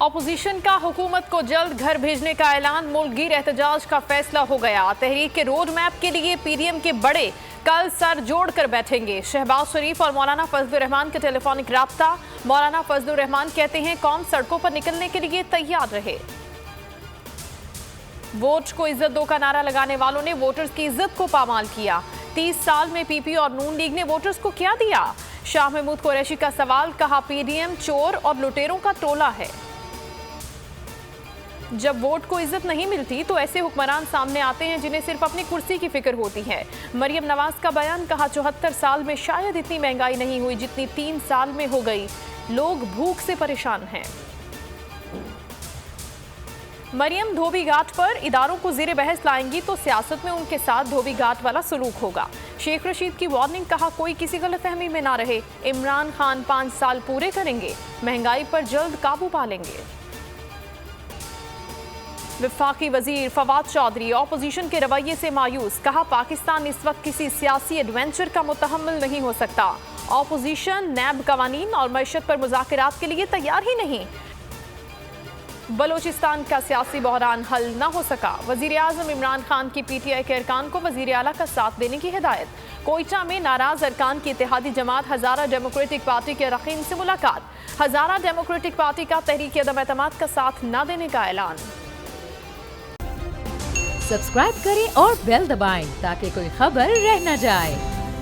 Opposition का हुकूमत को जल्द घर भेजने का ऐलान, मुल्कगीर एहतजाज का फैसला हो गया। तहरीक के रोड मैप के लिए पीडीएम के बड़े कल सर जोड़कर बैठेंगे। शहबाज शरीफ और मौलाना फजलुर रहमान का टेलीफोनिक राब्ता। मौलाना फजलुर रहमान कहते हैं कौम सड़कों पर निकलने के लिए तैयार रहे। वोट को इज्जत दो का नारा लगाने वालों ने वोटर्स की इज्जत को पामाल किया। 30 साल में पीपी और नून लीग ने वोटर्स को क्या दिया? शाह महमूद कुरैशी का सवाल, कहा पीडीएम चोर और लुटेरों का टोला है। जब वोट को इज्जत नहीं मिलती तो ऐसे हुक्मरान सामने आते हैं जिन्हें सिर्फ अपनी कुर्सी की फिक्र होती है। मरियम नवाज का बयान, कहा 74 साल में शायद इतनी महंगाई नहीं हुई जितनी 3 साल में हो गई। लोग भूख से परेशान हैं। मरियम धोबी घाट पर इदारों को ज़ेरे बहस लाएंगी तो सियासत में उनके साथ धोबी घाट वाला सलूक होगा। शेख रशीद की वार्निंग, कहा कोई किसी गलतफहमी में ना रहे। इमरान खान 5 साल पूरे करेंगे, महंगाई पर जल्द काबू पा लेंगे। वफाकी वजीर फवाद चौधरी ऑपोजिशन के रवैये से मायूस, कहा पाकिस्तान इस वक्त किसी सियासी एडवेंचर का मुतहम्मिल नहीं हो सकता। ऑपोजिशन नैब कवानीन और मईशत पर मुज़ाकरात के लिए तैयार ही नहीं। बलोचिस्तान का सियासी बहरान हल न हो सका। वजीर आजम इमरान खान की पीटीआई के अरकान को वजीर आला का साथ देने की हिदायत। कोयटा में नाराज अरकान की इत्तेहादी जमात हज़ारा डेमोक्रेटिक पार्टी के अरकान से मुलाकात। हज़ारा डेमोक्रेटिक पार्टी का तहरीक अदम एतमाद का साथ न देने का ऐलान। सब्सक्राइब करें और बेल दबाएं ताकि कोई खबर रह न जाए।